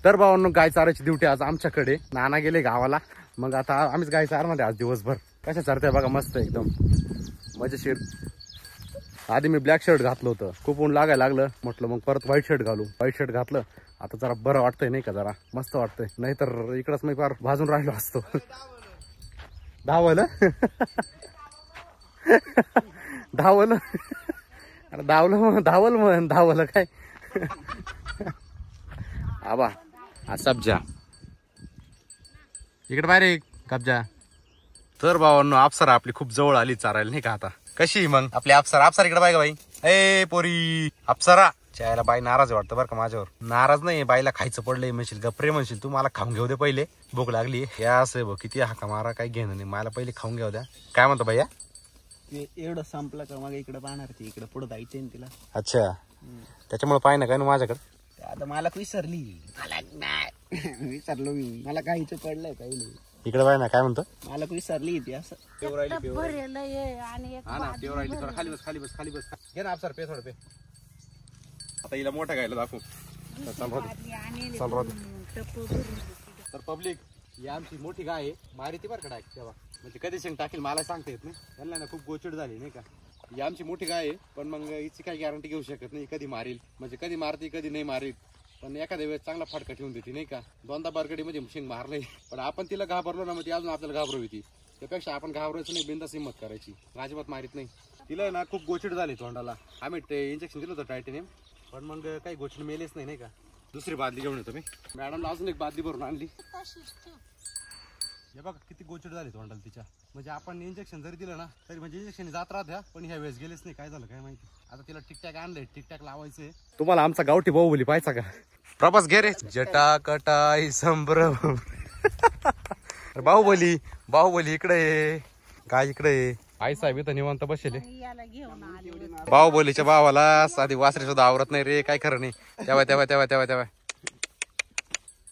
तर भावांनो गाय चारायची ड्युटी आज आमच्याकडे. नाना गेले गावाला, मग आता आम्हीच गाय चारणार आज दिवसभर. कशा चारते बघा, मस्त एकदम मजेशीर. आधी मी ब्लॅक शर्ट घातलं होतं, खूप ऊन लागायला लागलं, म्हटलं मग परत व्हाईट शर्ट घालू. व्हाईट शर्ट घातलं, आता जरा बरं वाटतंय नाही का, जरा मस्त वाटतंय. नाहीतर इकडंच मी फार भाजून राहिलो असतो. धावलं धावलं अरे धावलं काय. आबा सब्जा इकडे बाहेर कब्जा. तर भावांनो अप्सरा आपली खूप जवळ आली चारायला नाही का. आता कशी मग आपली अप्सरा इकडे बाय का बाई. ए पोरी अप्सरा, चायला बाई नाराज वाटतं बरं का माझ्यावर. नाराज नाही, बाईला खायचं पडलंय म्हणशील, गप्रे म्हणशील तू. मला खाऊन घेऊ दे पहिले, भूक लागली. या असं किती हाका मारा काही घेणं नाही, मला पहिले खाऊन घेऊ द्या. काय म्हणतो भैया. एवढं संपलं का मग इकडे पाहणार ती, इकडे पुढे जायचंय ना तिला. अच्छा, त्याच्यामुळे पाय ना काय ना माझ्याकडे. आता मला विसरली, विसरलो मी, मला काहीच पडलंय काही नाही. इकडे बाय ना काय म्हणतो, मला विसरली ती असं. खाली बस खाली बस खाली बस. घे ना अप्सर पे थोडं पे. आता हिला मोठ्या गायला दाखवू. तर पब्लिक ही आमची मोठी गाय आहे, मारी ती बरं का तेव्हा, म्हणजे कधी शेंग टाकेल मला सांगता येत नाही. त्यांना ना खूप गोचिड झाली नाही का. ही आमची मोठी गाय आहे, पण मग हिची काही गॅरंटी घेऊ शकत नाही कधी मारेल, म्हणजे कधी मारती कधी नाही मारेल. पण एखाद्या वेळेस चांगला फटका ठेवून देते नाही का. दोनदा बरगडी म्हणजे शेंग मारलंय, पण आपण तिला घाबरलो ना मग ती अजून आपल्याला घाबरव होती. त्यापेक्षा आपण घाबरायचं नाही, बिंदास हिंमत करायची, अजिबात मारित नाही. तिला ना खूप गोचिड झाली तोंडाला. आम्ही ते इंजेक्शन दिलं होतं टायटेनियम, पण मग काही गोचिड मेलेच नाही का. दुसरी बादली घेऊन येतो मी. मॅडमला अजून एक बादली भरून आणली. हे बघा किती गोचिड झाली तोंडाला तिच्या. म्हणजे आपण इंजेक्शन जरी दिलं ना तरी म्हणजे इंजेक्शन जात राहत्या, पण ह्या वेळेस गेलेच नाही. काय झालं काय माहिती. आता तिला टिकटॅक आणलंय, टिकटॅक लावायचंय. तुम्हाला आमचा गावठी बाहुबली पाहायचा का. प्रभास घे रे. जटाकटाई संभ्रम. बाहुबली इकडे काय इकडे आई साहेब इथं निवांत बसले. बाहुबलीच्या भावाला साधी वासरी सुद्धा आवरत नाही रे, काय खरं नाही. तेव्हा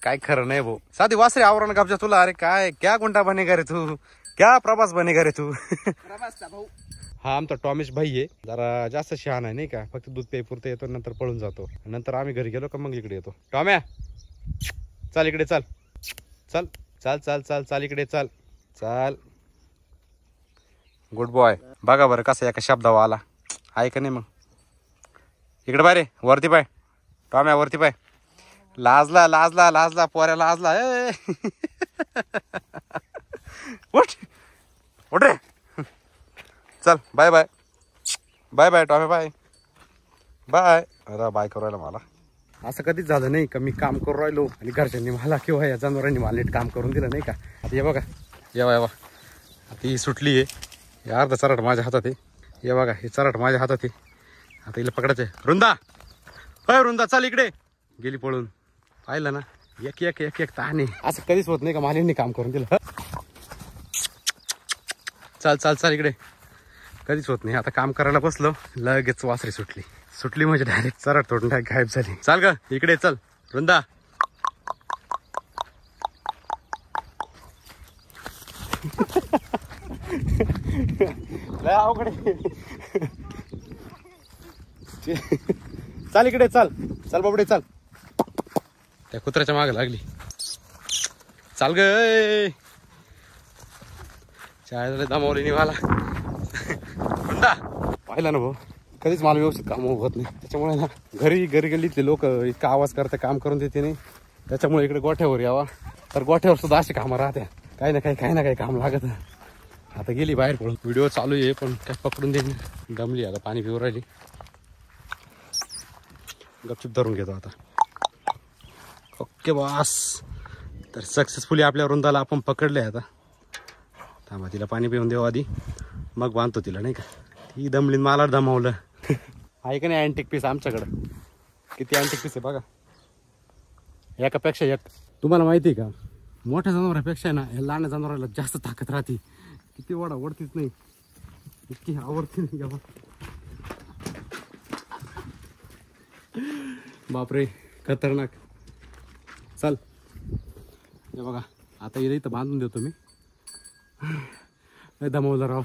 काय खरं नाही भाऊ, साधी वासरी आवरण गाबजा तुला. अरे काय क्या गुंडा बनेगा रे तू, क्या प्रभास बनेगा रे तू. प्रभासचा भाऊ हा आमचा टॉमिश भाई आहे, जरा जास्त शहाणा आहे नाही का. फक्त दूध पे पुरतं येतो, नंतर पळून जातो. नंतर आम्ही घरी गेलो का मग इकडे येतो. टॉम्या चाल इकडे, चाल चल चाल चाल चाल चाल इकडे चाल चाल. Good boy. बघा बरं कसं एका शब्दावर आला, आहे का नाही. मग इकडे बाय रे, वरती पाय टॉम्या, वरती पाय. लाजला पोऱ्या लाजला. उठ रे. चल बाय टॉम्या बाय. अरे बाय करू राहिला मला. असं कधीच झालं नाही का मी काम करू राहिलो आणि घरच्यांनी मला किंवा या जनावरांनी मला नीट काम करून दिलं नाही का. आता हे बघा येवा आता ही सुटली आहे. हे अर्धा चराट माझ्या हातात आहे. हे बघा हे चराट माझ्या हातात आहे. आता हिला पकडायचंय. रुंदा चाल इकडे. गेली पळून. पाहिलं ना, एक ताने. असं कधीच होत नाही का मालिनी काम करून दिलं. चाल इकडे. कधीच होत नाही. आता काम करायला बसलो, लगेच वासरी सुटली म्हणजे डायरेक्ट चराट तोडून गायब झाली. चाल ग इकडे, चल रुंदा. लय अवघड. चाल इकडे, चल बाबडे चाल. त्या कुत्र्याच्या मागे लागली. चाल ग. चाय दमावली मला. पाहिला ना भाऊ, कधीच मला व्यवस्थित काम होत नाही. त्याच्यामुळे ना घरी गल्लीतले लोक इतका आवाज करता, काम करून देते नाही. त्याच्यामुळे इकडे गोठ्यावर यावा, तर गोठ्यावर सुद्धा अशी कामं राहत्या. काही ना काही काम लागत. आता गेली बाहेर पळून. व्हिडिओ चालू आहे पण काय पकडून देईन. दमली आता, पाणी पिऊ राहिली. गपचूप धरून घेतो आता. Okay boss. तर सक्सेसफुली आपल्या रुंदाला आपण पकडले. आता थांबा, तिला पाणी पिऊन देऊ आधी, मग बांधतो तिला नाही का. ती दमलीन मला दमावलं. आहे का नाही अँटिक पीस आमच्याकडं. किती अँटिक पीस आहे बघा, एकापेक्षा एक. तुम्हाला माहिती आहे का, मोठ्या जनावरापेक्षा ना या लहान जनावराला जास्त ताकद राहते. किती ओढतीच नाही, इतकी आवडते नाही का. बापरे खतरनाक. चल हे बघा आता इथं बांधून देतो मी. दमवलं राव.